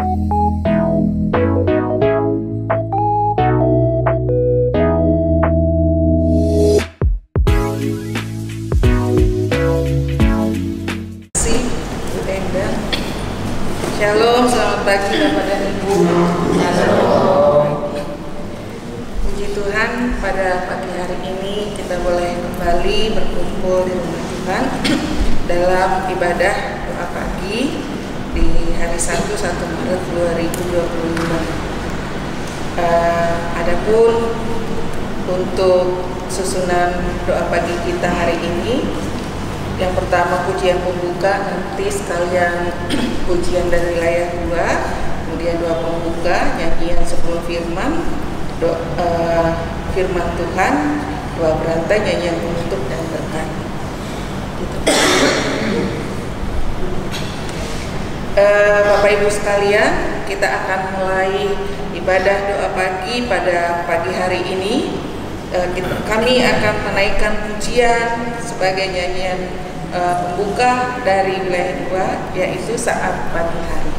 Shalom, selamat pagi Bapak dan Ibu. Shalom. Puji Tuhan, pada pagi hari ini kita boleh kembali berkumpul di rumah Tuhan dalam ibadah doa pagi di hari Sabtu 1 Maret 2025. Adapun untuk susunan doa pagi kita hari ini, yang pertama pujian pembuka, nanti sekalian pujian dari wilayah 2, kemudian doa pembuka, nyanyian sebelum firman, firman Tuhan, doa berantai, nyanyian penutup dan berkat. Gitu. Bapak Ibu sekalian, kita akan mulai ibadah doa pagi pada pagi hari ini. Kami akan menaikkan pujian sebagai nyanyian pembuka dari wilayah 2, yaitu Saat Pagi Hari.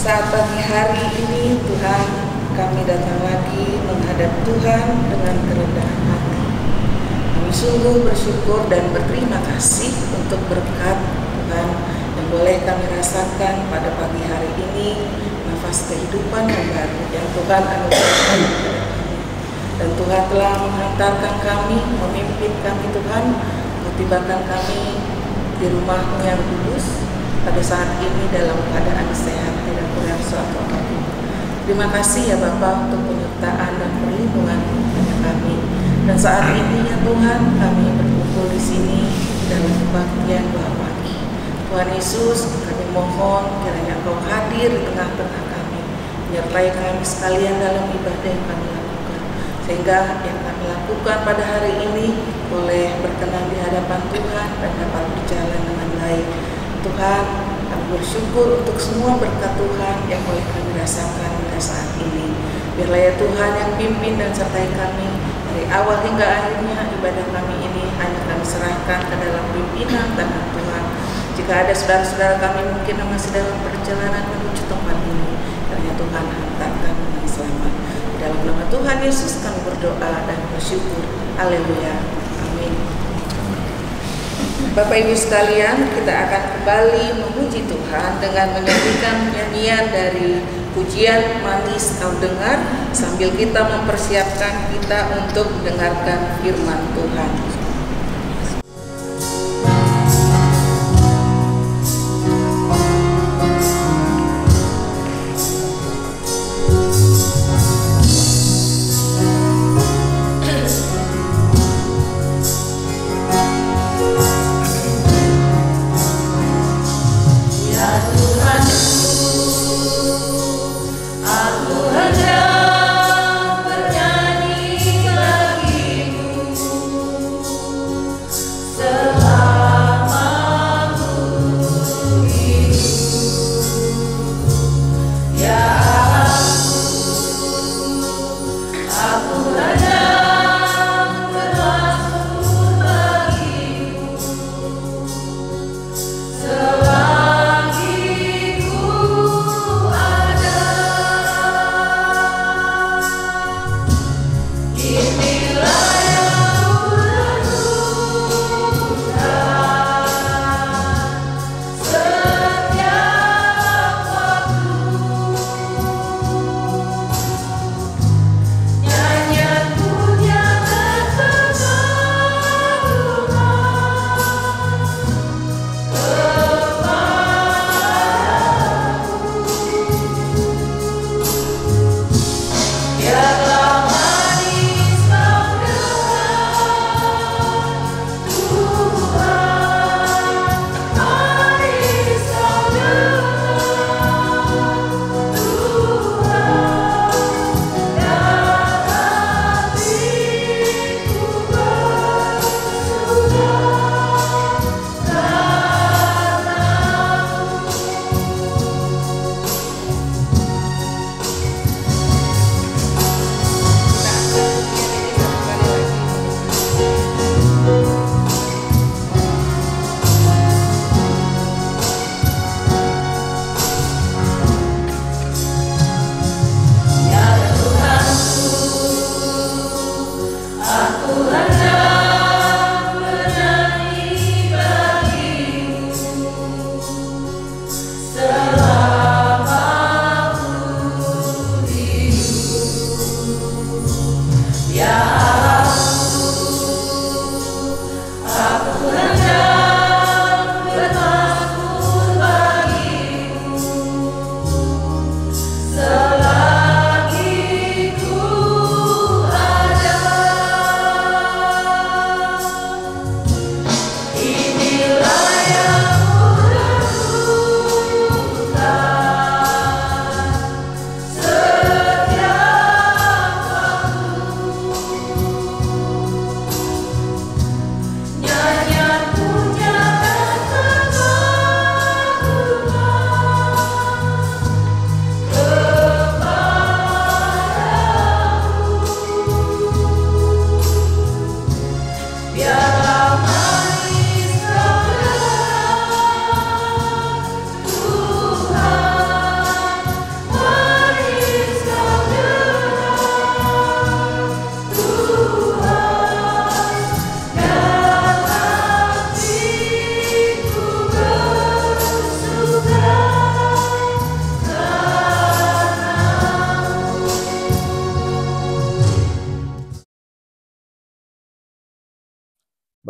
Saat pagi hari ini Tuhan, kami datang lagi menghadap Tuhan dengan kerendahan hati. Kami sungguh bersyukur dan berterima kasih untuk berkat Tuhan yang boleh kami rasakan pada pagi hari ini, nafas kehidupan yang baru yang Tuhan anugerahkan kepada kami. Dan Tuhan telah menghantarkan kami, memimpin kami Tuhan, mengtibakan kami di rumah-Mu yang kudus pada saat ini dalam keadaan sehat, tidak kurang suatu apapun. Terima kasih ya Bapa untuk penyertaan dan perlindungan kepada kami. Dan saat ini ya Tuhan, kami berkumpul di sini dalam kebaktian doa pagi. Tuhan Yesus, kami mohon kiranya Engkau hadir di tengah-tengah kami, menyertai kami sekalian dalam ibadah yang kami lakukan, sehingga yang kami lakukan pada hari ini boleh berkenan di hadapan Tuhan dan dapat berjalan dengan baik. Tuhan, kami bersyukur untuk semua berkat Tuhan yang boleh kami rasakan pada saat ini. Biarlah ya Tuhan yang pimpin dan sertai kami dari awal hingga akhirnya ibadah kami ini hanya kami serahkan ke dalam pimpinan tangan Tuhan. Jika ada saudara-saudara kami mungkin yang masih dalam perjalanan menuju tempat ini, kiranya Tuhan hantarkan dengan selamat. Dalam nama Tuhan Yesus kami berdoa dan bersyukur. Haleluya. Amin. Bapak Ibu sekalian, kita akan kembali memuji Tuhan dengan menyanyikan nyanyian dari pujian Manis Kau Dengar, sambil kita mempersiapkan kita untuk mendengarkan firman Tuhan.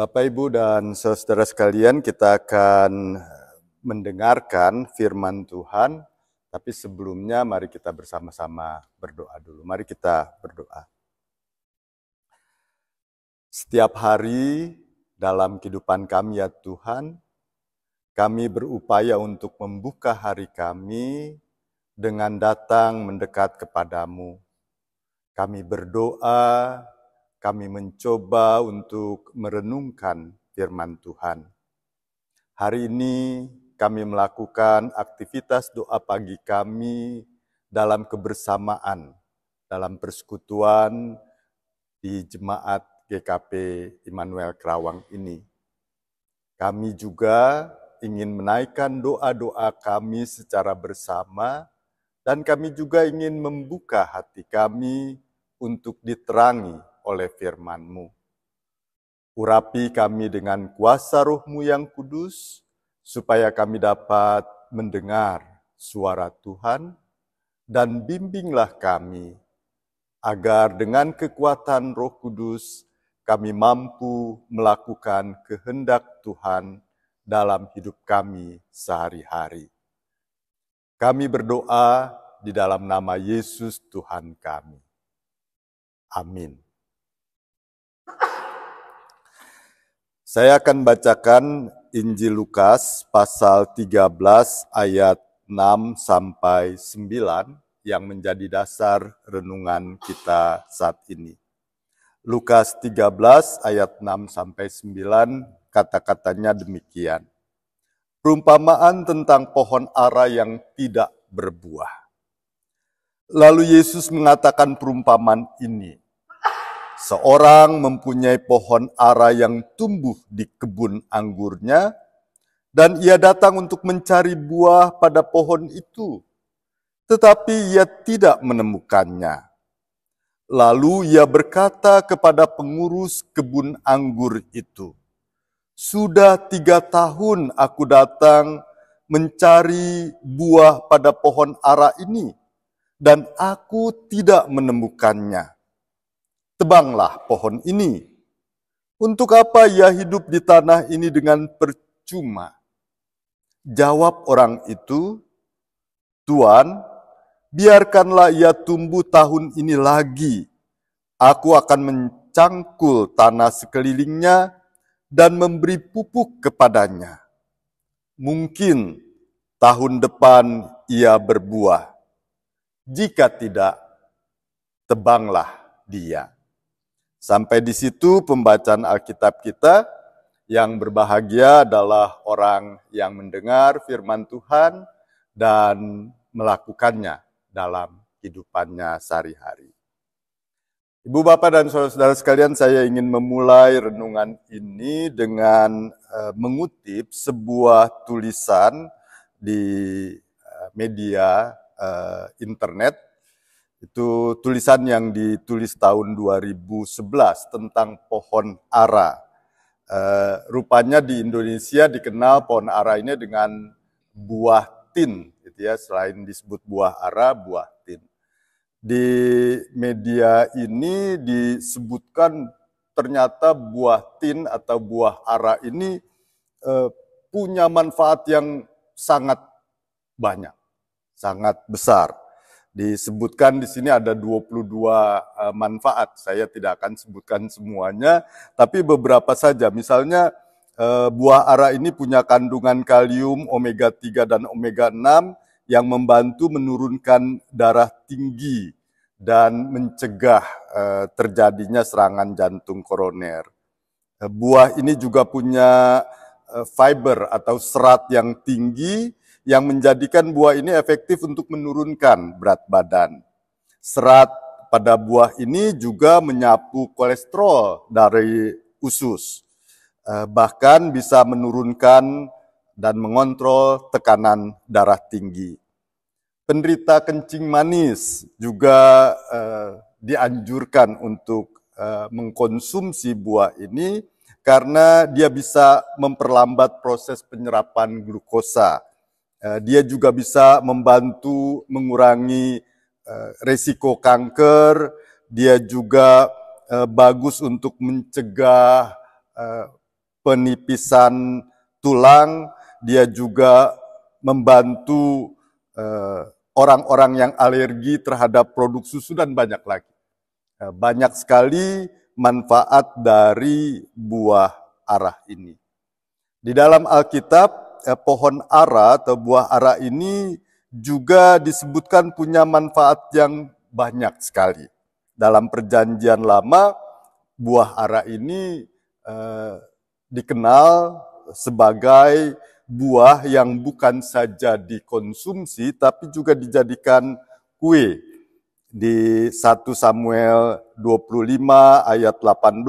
Bapak, Ibu, dan saudara sekalian, kita akan mendengarkan firman Tuhan, tapi sebelumnya mari kita bersama-sama berdoa dulu. Mari kita berdoa. Setiap hari dalam kehidupan kami ya Tuhan, kami berupaya untuk membuka hari kami dengan datang mendekat kepadamu. Kami berdoa, kami mencoba untuk merenungkan firman Tuhan. Hari ini kami melakukan aktivitas doa pagi kami dalam kebersamaan, dalam persekutuan di Jemaat GKP Immanuel Kerawang ini. Kami juga ingin menaikkan doa-doa kami secara bersama, dan kami juga ingin membuka hati kami untuk diterangi oleh firman-Mu. Urapi kami dengan kuasa Roh-Mu yang kudus, supaya kami dapat mendengar suara Tuhan, dan bimbinglah kami, agar dengan kekuatan Roh Kudus, kami mampu melakukan kehendak Tuhan dalam hidup kami sehari-hari. Kami berdoa di dalam nama Yesus Tuhan kami. Amin. Saya akan bacakan Injil Lukas pasal 13 ayat 6 sampai 9 yang menjadi dasar renungan kita saat ini. Lukas 13 ayat 6 sampai 9 kata-katanya demikian. Perumpamaan tentang pohon ara yang tidak berbuah. Lalu Yesus mengatakan perumpamaan ini. Seorang mempunyai pohon ara yang tumbuh di kebun anggurnya, dan ia datang untuk mencari buah pada pohon itu, tetapi ia tidak menemukannya. Lalu ia berkata kepada pengurus kebun anggur itu, "Sudah 3 tahun aku datang mencari buah pada pohon ara ini, dan aku tidak menemukannya. Tebanglah pohon ini. Untuk apa ia hidup di tanah ini dengan percuma?" Jawab orang itu, "Tuan, biarkanlah ia tumbuh tahun ini lagi. Aku akan mencangkul tanah sekelilingnya dan memberi pupuk kepadanya. Mungkin tahun depan ia berbuah. Jika tidak, tebanglah dia." Sampai di situ pembacaan Alkitab kita. Yang berbahagia adalah orang yang mendengar firman Tuhan dan melakukannya dalam kehidupannya sehari-hari. Ibu, Bapak, dan saudara-saudara sekalian, saya ingin memulai renungan ini dengan mengutip sebuah tulisan di media internet. Itu tulisan yang ditulis tahun 2011 tentang pohon ara. Rupanya di Indonesia dikenal pohon ara ini dengan buah tin, gitu ya. Selain disebut buah ara, buah tin. Di media ini disebutkan ternyata buah tin atau buah ara ini punya manfaat yang sangat banyak, sangat besar. Disebutkan di sini ada 22 manfaat. Saya tidak akan sebutkan semuanya, tapi beberapa saja. Misalnya buah ara ini punya kandungan kalium, omega 3 dan omega 6 yang membantu menurunkan darah tinggi dan mencegah terjadinya serangan jantung koroner. Buah ini juga punya fiber atau serat yang tinggi yang menjadikan buah ini efektif untuk menurunkan berat badan. Serat pada buah ini juga menyapu kolesterol dari usus. Bahkan bisa menurunkan dan mengontrol tekanan darah tinggi. Penderita kencing manis juga dianjurkan untuk mengkonsumsi buah ini karena dia bisa memperlambat proses penyerapan glukosa. Dia juga bisa membantu mengurangi resiko kanker. Dia juga bagus untuk mencegah penipisan tulang. Dia juga membantu orang-orang yang alergi terhadap produk susu dan banyak lagi. Banyak sekali manfaat dari buah ara ini. Di dalam Alkitab, pohon ara atau buah ara ini juga disebutkan punya manfaat yang banyak sekali. Dalam Perjanjian Lama, buah ara ini dikenal sebagai buah yang bukan saja dikonsumsi, tapi juga dijadikan kue. Di 1 Samuel 25 ayat 18,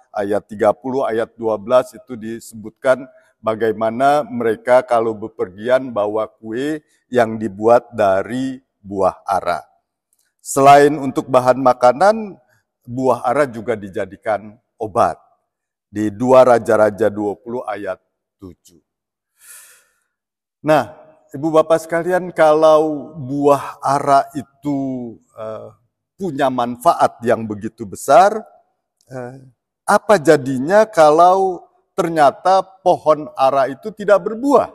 ayat 30, ayat 12 itu disebutkan bagaimana mereka kalau bepergian bawa kue yang dibuat dari buah ara. Selain untuk bahan makanan, buah ara juga dijadikan obat. Di 2 Raja-Raja 20 ayat 7. Nah, Ibu Bapak sekalian, kalau buah ara itu punya manfaat yang begitu besar, apa jadinya kalau ternyata pohon ara itu tidak berbuah?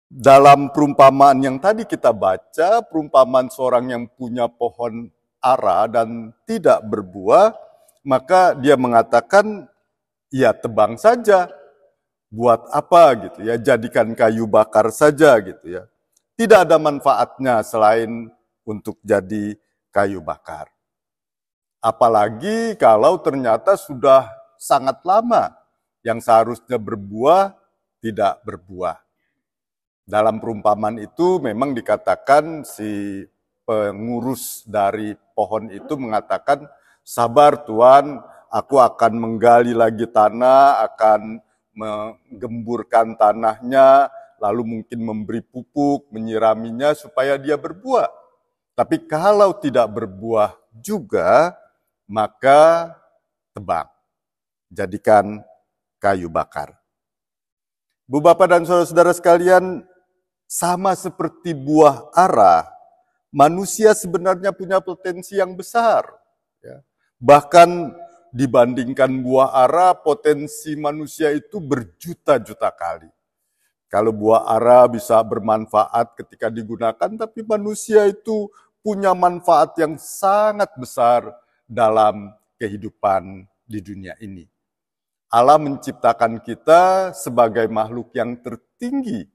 Dalam perumpamaan yang tadi kita baca, perumpamaan seorang yang punya pohon ara dan tidak berbuah, maka dia mengatakan, ya tebang saja. Buat apa gitu ya, jadikan kayu bakar saja gitu ya. Tidak ada manfaatnya selain untuk jadi kayu bakar. Apalagi kalau ternyata sudah sangat lama yang seharusnya berbuah tidak berbuah. Dalam perumpamaan itu memang dikatakan si pengurus dari pohon itu mengatakan, sabar Tuan, aku akan menggali lagi tanah, akan menggemburkan tanahnya, lalu mungkin memberi pupuk, menyiraminya supaya dia berbuah. Tapi kalau tidak berbuah juga, maka tebang, jadikan kayu bakar. Bu Bapak dan saudara-saudara sekalian, sama seperti buah ara, manusia sebenarnya punya potensi yang besar. Ya. Bahkan dibandingkan buah ara, potensi manusia itu berjuta-juta kali. Kalau buah ara bisa bermanfaat ketika digunakan, tapi manusia itu punya manfaat yang sangat besar dalam kehidupan di dunia ini. Allah menciptakan kita sebagai makhluk yang tertinggi,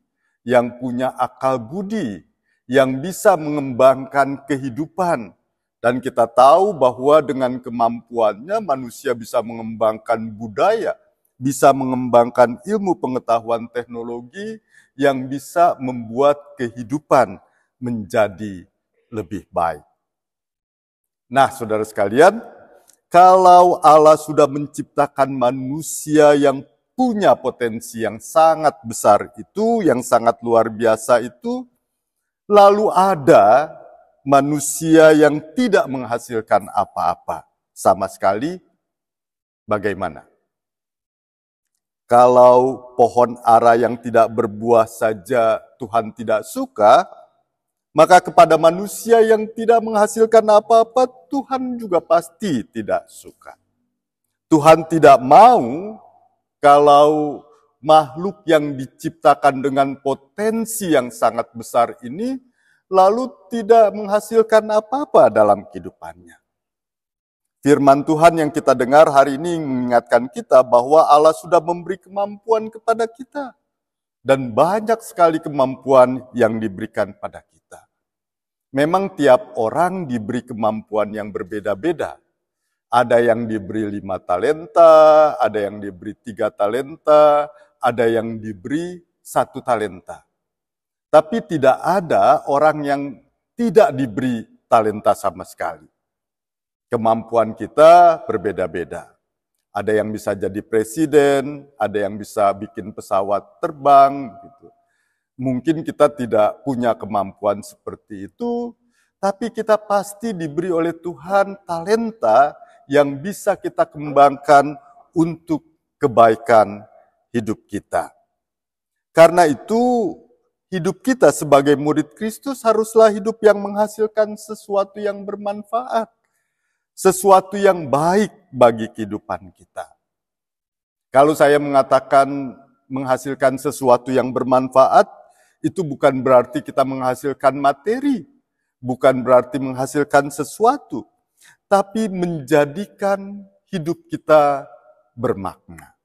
yang punya akal budi, yang bisa mengembangkan kehidupan. Dan kita tahu bahwa dengan kemampuannya manusia bisa mengembangkan budaya, bisa mengembangkan ilmu pengetahuan teknologi yang bisa membuat kehidupan menjadi lebih baik. Nah, saudara sekalian, kalau Allah sudah menciptakan manusia yang punya potensi yang sangat besar itu, yang sangat luar biasa itu, lalu ada manusia yang tidak menghasilkan apa-apa sama sekali, bagaimana? Kalau pohon ara yang tidak berbuah saja Tuhan tidak suka, maka kepada manusia yang tidak menghasilkan apa-apa, Tuhan juga pasti tidak suka. Tuhan tidak mau kalau makhluk yang diciptakan dengan potensi yang sangat besar ini lalu tidak menghasilkan apa-apa dalam kehidupannya. Firman Tuhan yang kita dengar hari ini mengingatkan kita bahwa Allah sudah memberi kemampuan kepada kita. Dan banyak sekali kemampuan yang diberikan pada kita. Memang tiap orang diberi kemampuan yang berbeda-beda. Ada yang diberi 5 talenta, ada yang diberi 3 talenta, ada yang diberi 1 talenta. Tapi tidak ada orang yang tidak diberi talenta sama sekali. Kemampuan kita berbeda-beda. Ada yang bisa jadi presiden, ada yang bisa bikin pesawat terbang. Gitu. Mungkin kita tidak punya kemampuan seperti itu, tapi kita pasti diberi oleh Tuhan talenta yang bisa kita kembangkan untuk kebaikan hidup kita. Karena itu, hidup kita sebagai murid Kristus haruslah hidup yang menghasilkan sesuatu yang bermanfaat. Sesuatu yang baik bagi kehidupan kita. Kalau saya mengatakan menghasilkan sesuatu yang bermanfaat, itu bukan berarti kita menghasilkan materi. Bukan berarti menghasilkan sesuatu. tapi menjadikan hidup kita bermakna.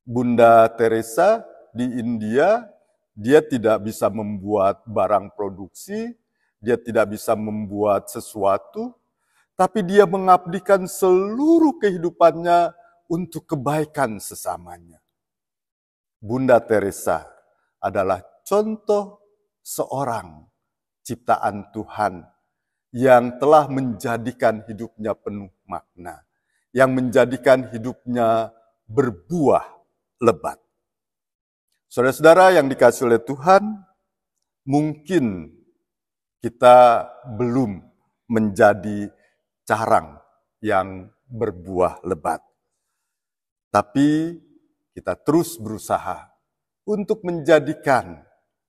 Bunda Teresa di India, dia tidak bisa membuat barang produksi, dia tidak bisa membuat sesuatu, tapi dia mengabdikan seluruh kehidupannya untuk kebaikan sesamanya. Bunda Teresa adalah contoh seorang ciptaan Tuhan yang telah menjadikan hidupnya penuh makna, yang menjadikan hidupnya berbuah lebat. Saudara-saudara yang dikasihi oleh Tuhan, mungkin kita belum menjadi carang yang berbuah lebat. Tapi kita terus berusaha untuk menjadikan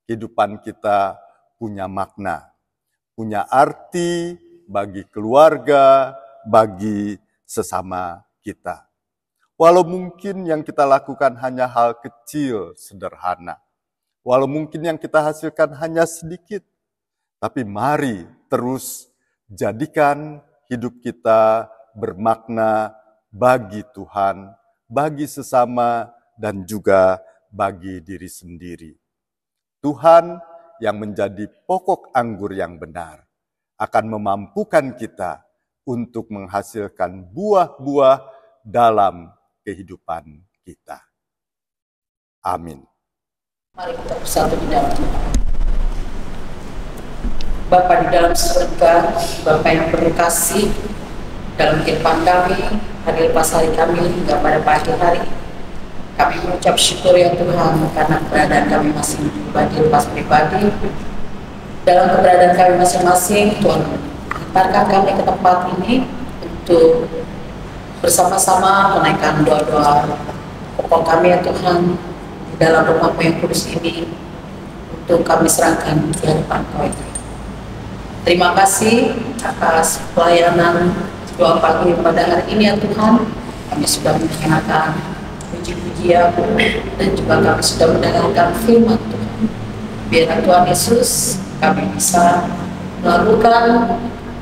kehidupan kita punya makna, punya arti bagi keluarga, bagi sesama kita. Walau mungkin yang kita lakukan hanya hal kecil, sederhana. Walau mungkin yang kita hasilkan hanya sedikit. Tapi mari terus jadikan hidup kita bermakna bagi Tuhan, bagi sesama, dan juga bagi diri sendiri. Tuhan yang menjadi pokok anggur yang benar akan memampukan kita untuk menghasilkan buah-buah dalam kehidupan kita. Amin. Mari kita bersatu di dalam Tuhan. Bapa di dalam surga, Bapa yang penuh kasih dalam kehidupan kami, hari lepas hari kami hingga pada pagi hari, kami mengucap syukur ya Tuhan karena keberadaan kami masing pribadi lepas pribadi. Dalam keberadaan kami masing-masing, Tuhan hantarkan kami ke tempat ini untuk bersama-sama menaikkan doa-doa pokok kami ya Tuhan dalam rumah-Mu yang kudus ini untuk kami serahkan di hadapan Kau itu. Terima kasih atas pelayanan doa pagi pada hari ini ya Tuhan. Kami sudah mendengarkan puji-pujian dan juga kami sudah mendengarkan firman Tuhan. Biar Tuhan Yesus kami bisa melakukan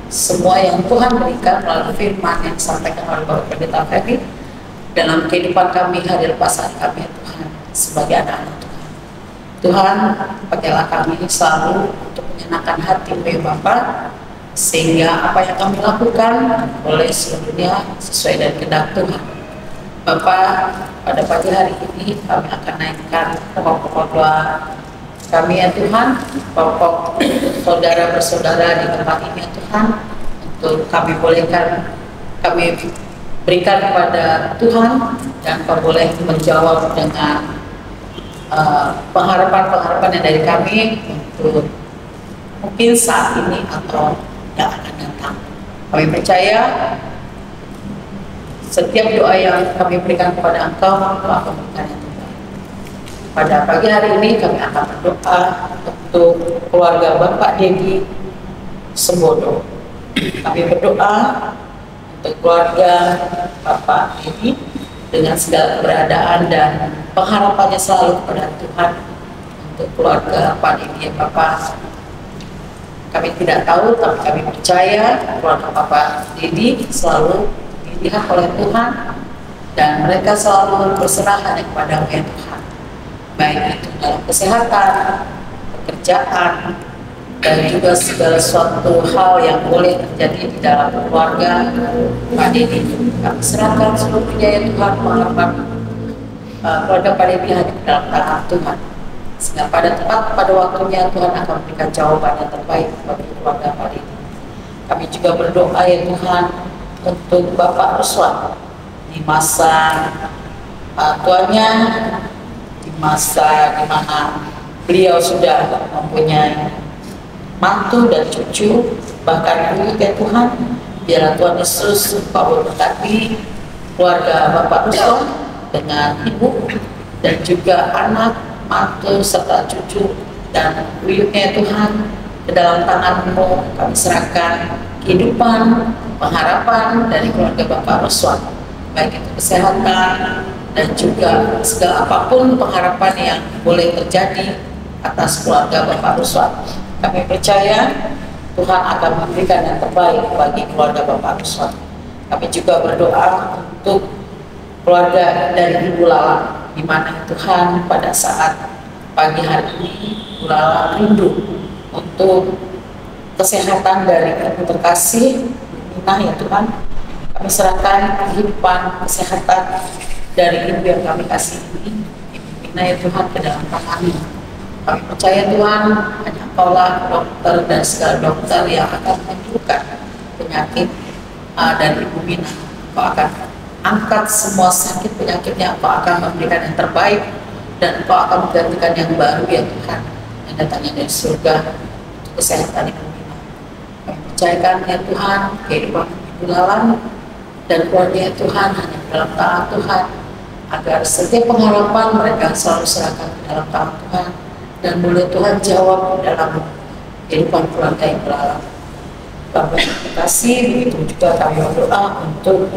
semua yang Tuhan berikan melalui firman yang disampaikan oleh Bapak Pendeta Ferry dalam kehidupan kami hari lepas hari kami ya Tuhan sebagai anak-anak Tuhan. Tuhan, pakailah kami selalu untuk menyenangkan hati-Mu ya Bapa, sehingga apa yang kami lakukan boleh seluruhnya sesuai dengan kehendak Tuhan. Bapa, pada pagi hari ini kami akan naikkan pokok-pokok doa kami ya Tuhan, pokok saudara bersaudara di tempat ini ya Tuhan, untuk kami bolehkan, kami berikan kepada Tuhan, dan Kau boleh menjawab dengan pengharapan-pengharapan yang dari kami untuk mungkin saat ini atau yang akan datang. Kami percaya setiap doa yang kami berikan kepada Engkau, Engkau akan memberikan yang terbaik. Pada pagi hari ini kami akan berdoa untuk keluarga Bapak Dedi Sembodo. Kami berdoa untuk keluarga Bapak Dedi dengan segala keberadaan dan pengharapannya selalu kepada Tuhan. Untuk keluarga Pak Dedi ya Bapak, kami tidak tahu, tapi kami percaya keluarga Bapak Dedi selalu dilihat oleh Tuhan dan mereka selalu berserah hanya kepada-Mu ya Tuhan, baik itu dalam kesehatan, pekerjaan, dan juga segala suatu hal yang boleh terjadi di dalam keluarga Pak Dedi. Kami serahkan seluruhnya ya Tuhan, mengharapan keluarga Pak Dedi hanya di dalam tangan Tuhan, sehingga pada waktunya Tuhan akan memberikan jawaban yang terbaik bagi keluarga Pak Dedi. Kami juga berdoa ya Tuhan untuk Bapak Ruswan di masa tuanya, di masa di mana beliau sudah mempunyai mantu dan cucu, bahkan buyut ya Tuhan. Biarlah Tuhan Yesus Engkau berkati keluarga Bapak Ruswan dengan ibu dan juga anak, mantu serta cucu dan buyutnya Tuhan. Ke dalam tangan-Mu kami serahkan kehidupan, pengharapan dari keluarga Bapak Ruswan, baik itu kesehatan dan juga segala apapun pengharapan yang boleh terjadi atas keluarga Bapak Ruswan. Kami percaya Tuhan akan memberikan yang terbaik bagi keluarga Bapak Agus Wati. Kami juga berdoa untuk keluarga dari Ibu Lala, di mana Tuhan pada saat pagi hari ini Ibu Lala rindu untuk kesehatan dari Ibu terkasih Minah ya Tuhan. Kami serahkan kehidupan kesehatan dari Ibu yang kami kasih ini, Ibu Minah ya Tuhan, ke dalam tangan-Mu. Kami percaya Tuhan, hanya Engkaulah dokter dan segala dokter yang akan menyembuhkan penyakit dari Ibu Minah. Engkau akan angkat semua sakit penyakitnya, Engkau akan memberikan yang terbaik, dan Engkau akan menggantikan yang baru ya Tuhan, yang datangnya dari surga untuk kesehatan Ibu Minah. Kami percayakan ya Tuhan, kehidupan Ibu Lala dan keluarga ya Tuhan hanya dalam tangan Tuhan, agar setiap pengharapan mereka selalu serahkan ke dalam tangan Tuhan, dan boleh Tuhan jawab dalam kehidupan keluarga yang Lala. Bapak terima kasih, begitu juga kami berdoa untuk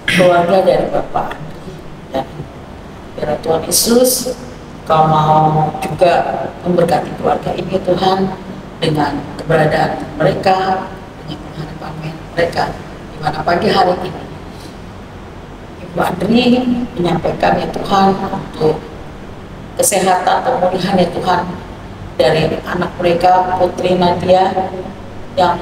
keluarga dari Bapak Andri, dan biar Tuhan Yesus Kau mau juga memberkati keluarga ini Tuhan, dengan keberadaan mereka, dengan pengharapan mereka, di mana pagi hari ini Ibu Andri menyampaikan ya Tuhan untuk kesehatan pemulihan ya Tuhan dari anak mereka Putri Nadia yang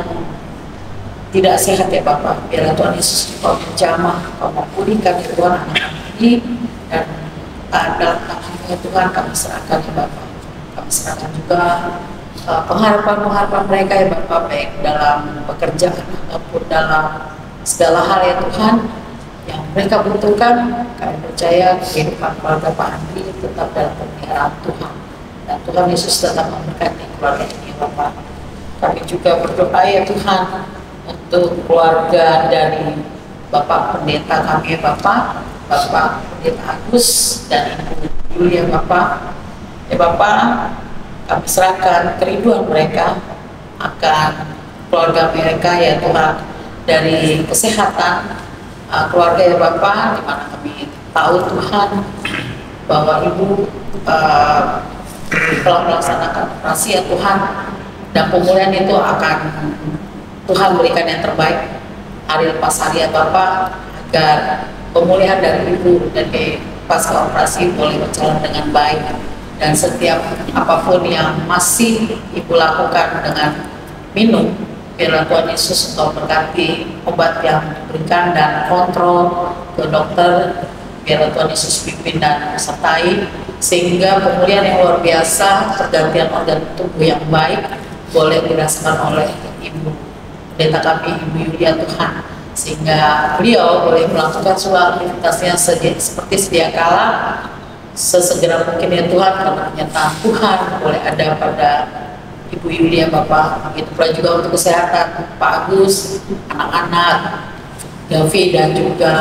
tidak sehat ya Bapak. Biarlah Tuhan Yesus Kau menjamah, Kau memulihkan ya Tuhan anak-anak ini, dan dalam tangan-Mu ya Tuhan kami serahkan ya Bapak. Kami serahkan juga pengharapan-pengharapan mereka ya Bapak, baik dalam pekerjaan ataupun dalam segala hal ya Tuhan yang mereka butuhkan. Kami percaya kehidupan keluarga Pak Andri tetap dalam pemeliharaan Tuhan, dan Tuhan Yesus tetap memberkati keluarga ini ya Bapak. Kami juga berdoa ya Tuhan untuk keluarga dari Bapak Pendeta kami ya Bapak, Bapak Pendeta Agus dan Ibu Yulia Bapak. Ya Bapak, kami serahkan kerinduan mereka akan keluarga mereka ya Tuhan, dari kesehatan keluarga ya Bapak, di mana kami tahu Tuhan bahwa Ibu telah melaksanakan operasi ya Tuhan, dan pemulihan itu akan Tuhan berikan yang terbaik hari lepas hari ya Bapak, agar pemulihan dari Ibu dan pasca operasi boleh berjalan dengan baik, dan setiap apapun yang masih Ibu lakukan dengan minum, biarlah Tuhan Yesus Engkau berkati obat yang diberikan dan kontrol ke dokter, biarlah Tuhan Yesus pimpin dan sertai, sehingga pemulihan yang luar biasa, pergantian organ tubuh yang baik boleh dirasakan oleh Ibu Pendeta kami Ibu Yulia Tuhan, sehingga beliau boleh melakukan seluruh aktivitasnya seperti sedia kala, sesegera mungkin ya Tuhan, karena penyertaan Tuhan boleh ada pada Ibu Yulia Bapak. Begitu pula juga untuk kesehatan Pak Agus, anak-anak Gavi dan juga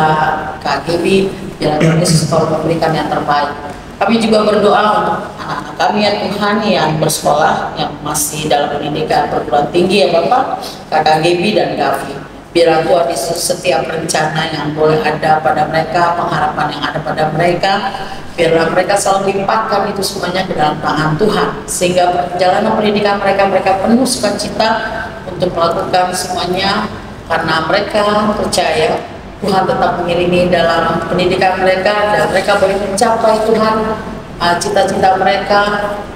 Kak Gaby, biar Tuhan Yesus Kau memberikan yang terbaik. Kami juga berdoa untuk anak-anak kami ya Tuhan yang bersekolah, yang masih dalam pendidikan perguruan tinggi ya Bapak, Kakak Gaby dan Gavi. Biar Tuhan Yesus setiap rencana yang boleh ada pada mereka, pengharapan yang ada pada mereka, biarlah mereka selalu limpahkan itu semuanya ke dalam tangan Tuhan, sehingga perjalanan pendidikan mereka penuh sukacita untuk melakukan semuanya, karena mereka percaya Tuhan tetap mengiringi dalam pendidikan mereka, dan mereka boleh mencapai Tuhan cita-cita mereka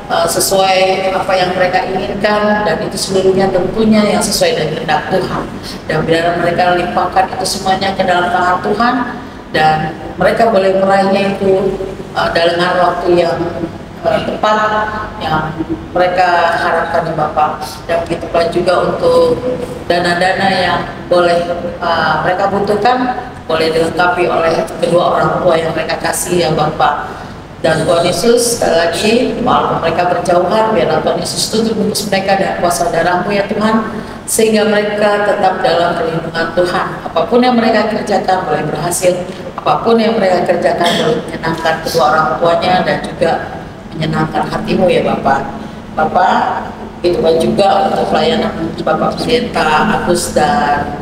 sesuai apa yang mereka inginkan, dan itu seluruhnya tentunya yang sesuai dengan kehendak Tuhan. Dan biarlah mereka limpahkan itu semuanya ke dalam tangan Tuhan, dan mereka boleh meraihnya itu dalam waktu yang tepat yang mereka harapkan ya Bapak. Dan begitu pula juga untuk dana-dana yang boleh mereka butuhkan, boleh dilengkapi oleh kedua orang tua yang mereka kasih ya Bapak. Dan Tuhan Yesus, sekali lagi, walaupun mereka berjauhan, biarlah Tuhan Yesus tutup bungkus mereka dan kuasa darah-Mu ya Tuhan, sehingga mereka tetap dalam perlindungan Tuhan. Apapun yang mereka kerjakan boleh berhasil, apapun yang mereka kerjakan boleh menyenangkan kedua orang tuanya dan juga menyenangkan hati-Mu ya Bapak. Bapak, itu juga untuk pelayanan Bapak Pendeta Agus dan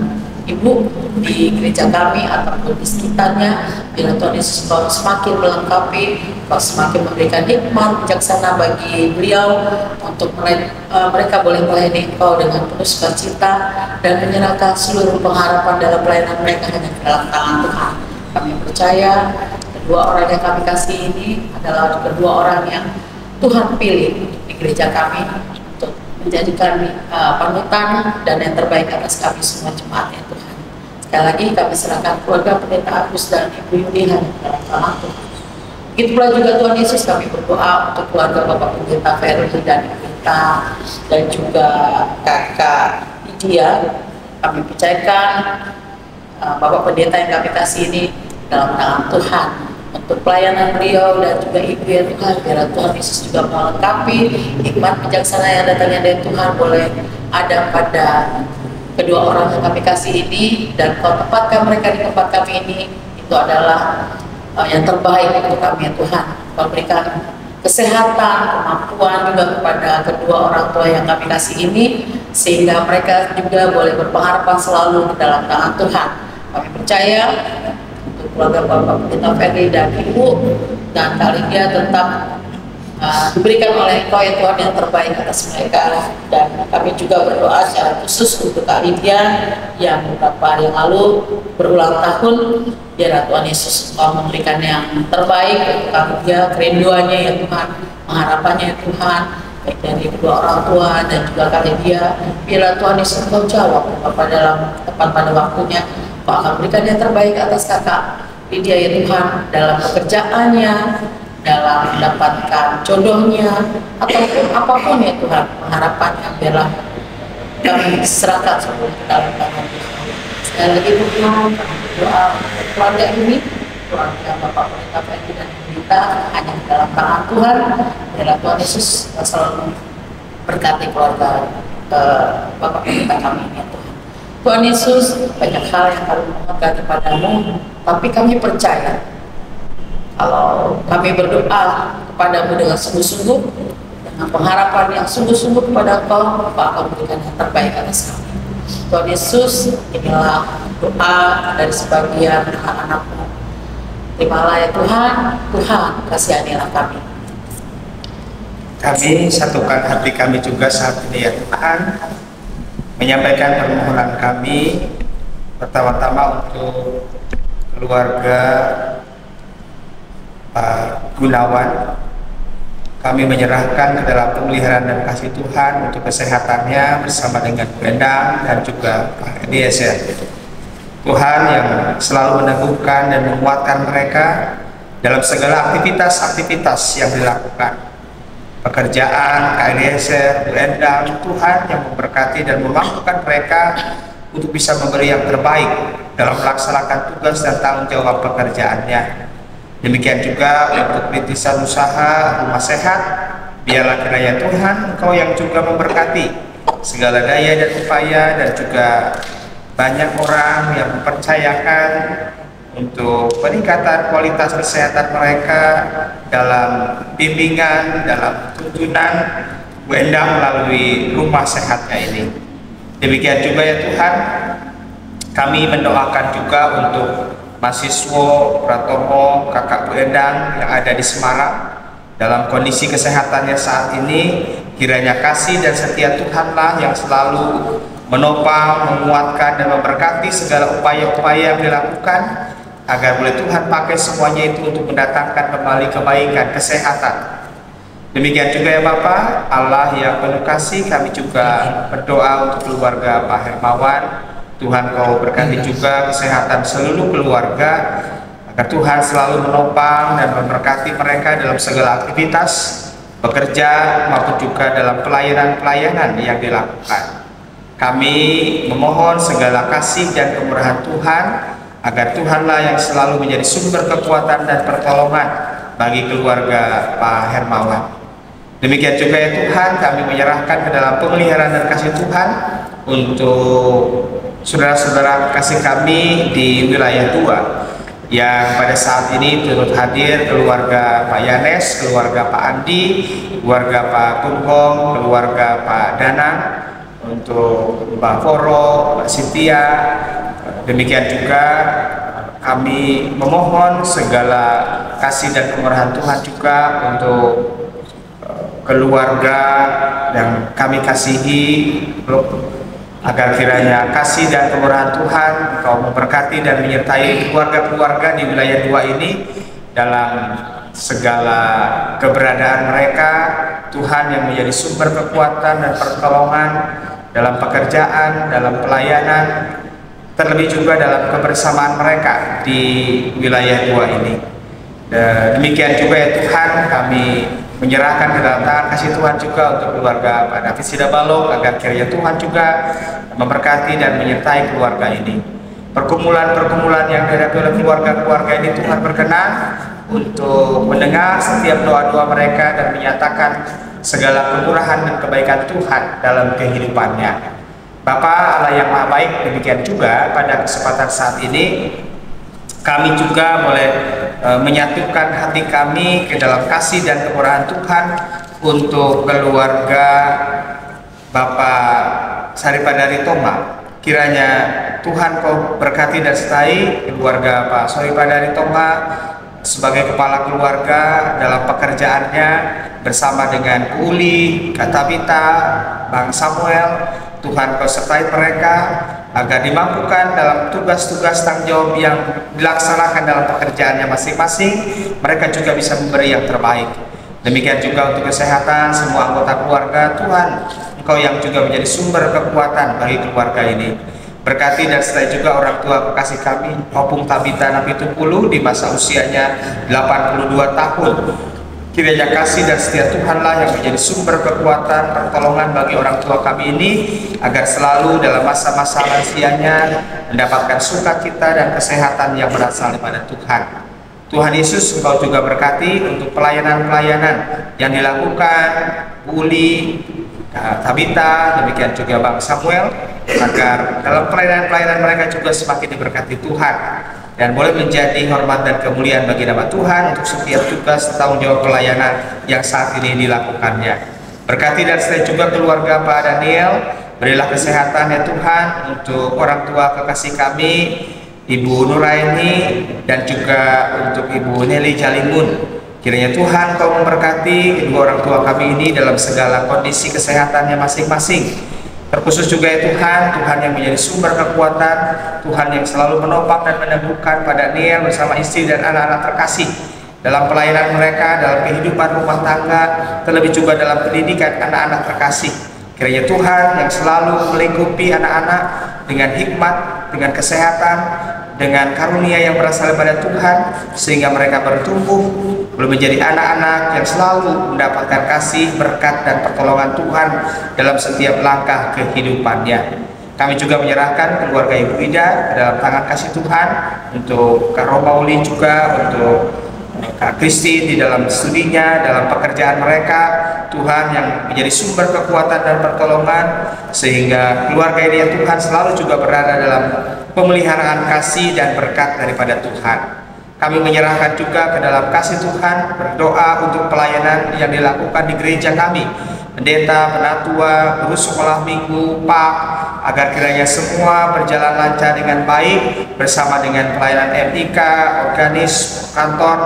ibu di gereja kami ataupun di sekitarnya. Biar Tuhan Yesus kau semakin melengkapi, kau semakin memberikan hikmat bijaksana bagi beliau untuk mereka boleh melayani Engkau dengan penuh sukacita dan menyerahkan seluruh pengharapan dalam pelayanan mereka hanya ke dalam tangan Tuhan. Kami percaya kedua orang yang kami kasih ini adalah kedua orang yang Tuhan pilih di gereja kami untuk menjadikan panutan dan yang terbaik atas kami semua jemaatnya Tuhan. Sekali lagi kami serahkan keluarga Pendeta Agus dan Ibu Yudi hanya dalam tangan Tuhan. Begitu pula juga Tuhan Yesus, kami berdoa untuk keluarga Bapak Pendeta Ferry dan Ibu Rita dan juga Kakak Lydia. Kami percayakan Bapak Pendeta yang kami kasih ini dalam tangan Tuhan untuk pelayanan beliau dan juga Ibu ya Tuhan. Biar Tuhan Yesus juga melengkapi hikmat bijaksana yang datangnya dari Tuhan boleh ada pada kedua orang yang kami kasih ini, dan kau tempatkan mereka di tempat kami ini, itu adalah yang terbaik untuk kami ya Tuhan. Kau berikan kesehatan, kemampuan juga kepada kedua orang tua yang kami kasih ini, sehingga mereka juga boleh berpengharapan selalu di dalam tangan Tuhan. Kami percaya untuk keluarga Bapak Pendeta Ferry dan Ibu dan Kak Lydia tetap diberikan oleh Engkau ya Tuhan yang terbaik atas mereka. Dan kami juga berdoa secara khusus untuk Kak Lydia yang beberapa hari yang lalu berulang tahun. Biar Tuhan Yesus Engkau memberikan yang terbaik untuk Kak Lydia, kerinduannya ya Tuhan, pengharapannya ya Tuhan, baik dari kedua orang tua dan juga Kak Lydia. Biar Tuhan Yesus Engkau jawab Bapak dalam tepat pada waktunya. Kau akan berikan yang terbaik atas Kakak Lydia ya Tuhan, dalam pekerjaannya, dalam mendapatkan jodohnya, ataupun apapun ya Tuhan, pengharapannya. Biarlah kami serahkan semua ke dalam tangan Tuhan. Sekali lagi Tuhan, kami berdoa untuk keluarga ini, keluarga Bapak Pendeta Ferry dan Ibu Rita hanya di dalam tangan Tuhan. Biarlah Tuhan Yesus selalu berkati keluarga Bapak Pendeta kami ini ya Tuhan. Tuhan Yesus, banyak hal yang kami mohonkan kepadamu, tapi kami percaya kalau kami berdoa kepadamu dengan sungguh-sungguh, dengan pengharapan yang sungguh-sungguh kepada Engkau, Engkau akan memberikan yang terbaik atas kami. Tuhan Yesus, inilah doa dari sebagian anak-anak-Mu. Terimalah ya Tuhan, Tuhan kasihanilah kami. Kami satukan hati kami juga saat ini ya Tuhan, menyampaikan permohonan kami pertama-tama untuk keluarga Pak Gunawan. Kami menyerahkan ke dalam pemeliharaan dan kasih Tuhan untuk kesehatannya bersama dengan Bu Endang dan juga Pak Eliezer. Tuhan yang selalu meneguhkan dan menguatkan mereka dalam segala aktivitas-aktivitas yang dilakukan. Pekerjaan, Kak Eliezer, Bu Endang, Tuhan yang memberkati dan memampukan mereka untuk bisa memberi yang terbaik dalam melaksanakan tugas dan tanggung jawab pekerjaannya. Demikian juga untuk rintisan usaha Rumah Sehat, biarlah kiranya Tuhan Engkau yang juga memberkati segala daya dan upaya, dan juga banyak orang yang mempercayakan untuk peningkatan kualitas kesehatan mereka dalam bimbingan, dalam tuntunan Bu Endang melalui Rumah Sehatnya ini. Demikian juga ya Tuhan, kami mendoakan juga untuk mahasiswa Pratomo, kakak Bu Endang yang ada di Semarang dalam kondisi kesehatannya saat ini. Kiranya kasih dan setia Tuhanlah yang selalu menopang, menguatkan dan memberkati segala upaya-upaya yang dilakukan, agar boleh Tuhan pakai semuanya itu untuk mendatangkan kembali kebaikan, kesehatan. Demikian juga ya Bapak Allah yang penuh kasih, kami juga berdoa untuk keluarga Pak Hermawan. Tuhan Kau berkati juga kesehatan seluruh keluarga, agar Tuhan selalu menopang dan memberkati mereka dalam segala aktivitas bekerja maupun juga dalam pelayanan-pelayanan yang dilakukan. Kami memohon segala kasih dan kemurahan Tuhan, agar Tuhanlah yang selalu menjadi sumber kekuatan dan pertolongan bagi keluarga Pak Hermawan. Demikian juga ya Tuhan, kami menyerahkan ke dalam pemeliharaan dan kasih Tuhan untuk saudara-saudara kasih kami di wilayah 2 yang pada saat ini turut hadir, keluarga Pak Yanes, keluarga Pak Andi, keluarga Pak Tunggong, keluarga Pak Danang, untuk Mbak Foro, Mbak Sintia, Demikian juga kami memohon segala kasih dan kemurahan Tuhan juga untuk keluarga yang kami kasihi, agar kiranya kasih dan kemurahan Tuhan Engkau memberkati dan menyertai keluarga-keluarga di wilayah 2 ini dalam segala keberadaan mereka. Tuhan yang menjadi sumber kekuatan dan pertolongan dalam pekerjaan, dalam pelayanan, terlebih juga dalam kebersamaan mereka di wilayah 2 ini. Demikian juga ya Tuhan, kami menyerahkan ke dalam tangan kasih Tuhan juga untuk keluarga Pak David Sidabalok, agar kiranya Tuhan juga memberkati dan menyertai keluarga ini. Pergumulan-pergumulan yang dihadapi oleh keluarga-keluarga ini, Tuhan berkenan untuk mendengar setiap doa-doa mereka dan menyatakan segala kemurahan dan kebaikan Tuhan dalam kehidupannya. Bapa Allah yang Maha Baik, demikian juga pada kesempatan saat ini kami juga boleh menyatukan hati kami ke dalam kasih dan kemurahan Tuhan untuk keluarga Bapak Saripadari Toma. Kiranya Tuhan Kau berkati dan sertai keluarga Pak Saripadari Toma sebagai kepala keluarga dalam pekerjaannya bersama dengan Uli, Kak Tabita, Bang Samuel. Tuhan Kau sertai mereka agar dimampukan dalam tugas-tugas tanggung jawab yang dilaksanakan dalam pekerjaannya masing-masing. Mereka juga bisa memberi yang terbaik. Demikian juga untuk kesehatan semua anggota keluarga. Tuhan, Engkau yang juga menjadi sumber kekuatan bagi keluarga ini. Berkati dan sertai juga orang tua kekasih kami, Opung Tabita Napitupulu di masa usianya 82 tahun. Kiranya kasih dan setia Tuhanlah yang menjadi sumber kekuatan, pertolongan bagi orang tua kami ini, agar selalu dalam masa-masa lansianya mendapatkan sukacita dan kesehatan yang berasal daripada Tuhan. Tuhan Yesus, Engkau juga berkati untuk pelayanan-pelayanan yang dilakukan Uli, Tabita, demikian juga Bang Samuel, agar dalam pelayanan-pelayanan mereka juga semakin diberkati Tuhan dan boleh menjadi hormat dan kemuliaan bagi nama Tuhan untuk setiap tugas tanggung jawab pelayanan yang saat ini dilakukannya. Berkati dan sertai juga keluarga Pak Daniel, berilah kesehatan ya Tuhan untuk orang tua kekasih kami, Ibu Nuraini, dan juga untuk Ibu Nelly Jalimun. Kiranya Tuhan Kau memberkati kedua orang tua kami ini dalam segala kondisi kesehatannya masing-masing. Terkhusus juga ya Tuhan, Tuhan yang menjadi sumber kekuatan, Tuhan yang selalu menopang dan meneguhkan pada Daniel bersama istri dan anak-anak terkasih dalam pelayanan mereka, dalam kehidupan rumah tangga, terlebih juga dalam pendidikan anak-anak terkasih. Kiranya Tuhan yang selalu melingkupi anak-anak dengan hikmat, dengan kesehatan, dengan karunia yang berasal daripada Tuhan, sehingga mereka bertumbuh, belum menjadi anak-anak yang selalu mendapatkan kasih, berkat, dan pertolongan Tuhan dalam setiap langkah kehidupannya. Kami juga menyerahkan keluarga Ibu Ida ke dalam tangan kasih Tuhan, untuk Kak Romauli juga, untuk Kak Kristi di dalam studinya, dalam pekerjaan mereka. Tuhan yang menjadi sumber kekuatan dan pertolongan, sehingga keluarga ini ya Tuhan selalu juga berada dalam pemeliharaan kasih dan berkat daripada Tuhan. Kami menyerahkan juga ke dalam kasih Tuhan, berdoa untuk pelayanan yang dilakukan di gereja kami, pendeta, penatua, guru sekolah minggu, Pak, agar kiranya semua berjalan lancar dengan baik bersama dengan pelayanan MIK, organis, kantor.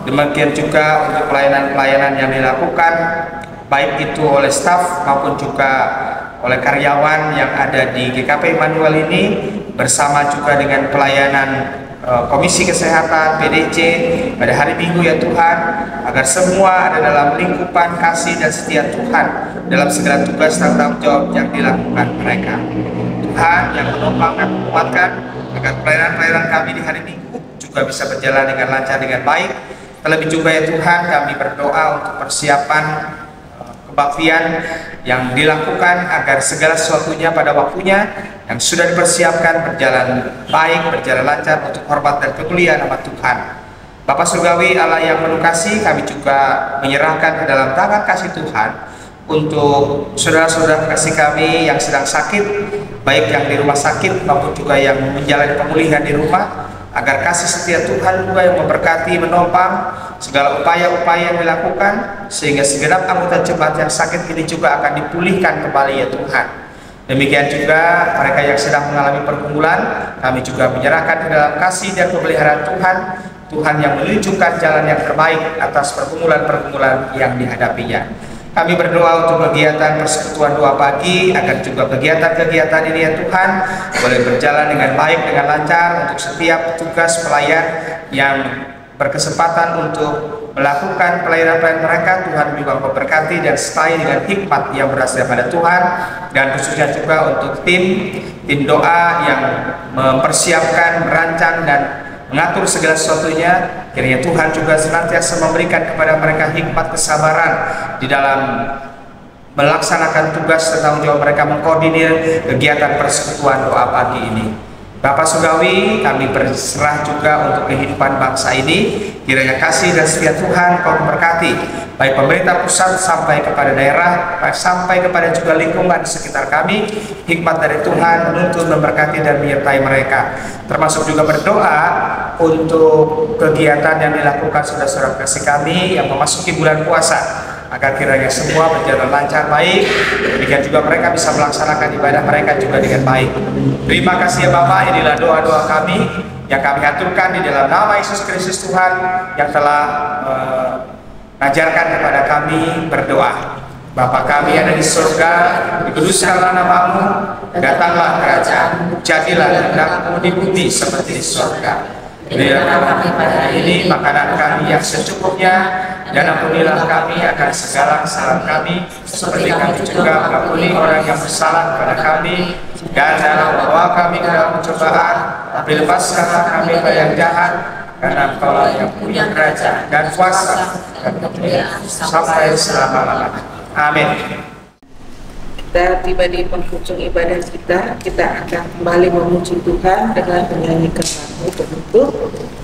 Demikian juga untuk pelayanan-pelayanan yang dilakukan baik itu oleh staf maupun juga oleh karyawan yang ada di GKP Immanuel ini, bersama juga dengan pelayanan Komisi Kesehatan PDC pada hari Minggu ya Tuhan, agar semua ada dalam lingkupan kasih dan setia Tuhan dalam segala tugas dan tanggung jawab yang dilakukan mereka. Tuhan yang menopang dan menguatkan agar pelayanan-pelayanan kami di hari Minggu juga bisa berjalan dengan lancar dengan baik. Terlebih juga ya Tuhan, kami berdoa untuk persiapan kebaktian yang dilakukan, agar segala sesuatunya pada waktunya yang sudah dipersiapkan berjalan baik, berjalan lancar untuk hormat dan kemuliaan nama Tuhan. Bapak Surgawi Allah yang penuh kasih, kami juga menyerahkan ke dalam tangan kasih Tuhan untuk saudara-saudara kasih kami yang sedang sakit, baik yang di rumah sakit maupun juga yang menjalani pemulihan di rumah, agar kasih setia Tuhan juga yang memberkati, menopang segala upaya-upaya yang dilakukan, sehingga segenap anggota jemaat yang sakit ini juga akan dipulihkan kembali ya Tuhan. Demikian juga mereka yang sedang mengalami pergumulan, kami juga menyerahkan ke dalam kasih dan pemeliharaan Tuhan. Tuhan yang menunjukkan jalan yang terbaik atas pergumulan-pergumulan yang dihadapinya. Kami berdoa untuk kegiatan persekutuan doa pagi, agar juga kegiatan-kegiatan ini ya Tuhan boleh berjalan dengan baik, dengan lancar untuk setiap petugas pelayan yang berkesempatan untuk melakukan pelayanan mereka. Tuhan juga memberkati dan sertai dengan hikmat yang berasal daripada Tuhan, dan khususnya juga untuk tim doa yang mempersiapkan, merancang dan mengatur segala sesuatunya. Kiranya Tuhan juga senantiasa memberikan kepada mereka hikmat kesabaran di dalam melaksanakan tugas dan tanggung jawab mereka mengkoordinir kegiatan persekutuan doa pagi ini. Bapak Surgawi, kami berserah juga untuk kehidupan bangsa ini. Kiranya kasih dan setia Tuhan kau memberkati baik pemerintah pusat sampai kepada daerah, sampai kepada juga lingkungan sekitar kami. Hikmat dari Tuhan menuntun, memberkati dan menyertai mereka. Termasuk juga berdoa untuk kegiatan yang dilakukan saudara-saudara kasih kami yang memasuki bulan puasa, agar kiranya semua berjalan lancar baik. Demikian juga mereka bisa melaksanakan ibadah mereka juga dengan baik. Terima kasih ya Bapak, inilah doa-doa kami yang kami aturkan di dalam nama Yesus Kristus Tuhan yang telah mengajarkan kepada kami berdoa. Bapa kami yang ada di surga, dikuduskanlah namamu, datanglah kerajaan, jadilah kehendakmu di bumi seperti di surga. Berikanlah kami pada hari ini makanan kami yang secukupnya, dan ampunilah kami akan segala kesalahan kami, seperti kami juga mengampuni orang yang bersalah kepada kami. Dan janganlah membawa kami ke dalam pencobaan, tapi lepaskanlah kami dari yang jahat, karena Engkaulah yang punya kerajaan dan kuasa dan kemuliaan sampai selama-lamanya. Amin. Kita tiba di penghujung ibadah kita akan kembali memuji Tuhan dengan menyanyikan lagu penutup,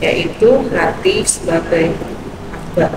yaitu Hati Sebagai Hamba.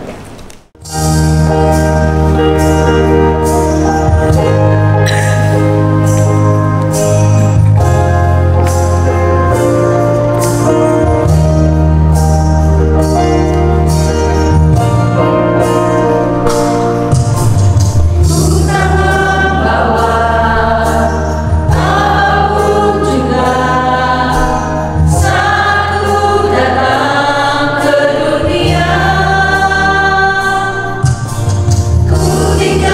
Tinggal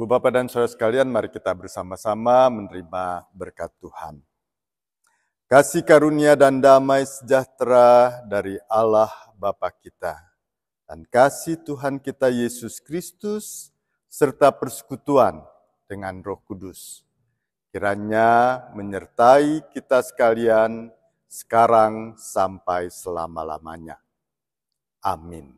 Bapak dan Saudara sekalian, mari kita bersama-sama menerima berkat Tuhan. Kasih karunia dan damai sejahtera dari Allah Bapa kita, dan kasih Tuhan kita Yesus Kristus, serta persekutuan dengan Roh Kudus, kiranya menyertai kita sekalian sekarang sampai selama-lamanya. Amin.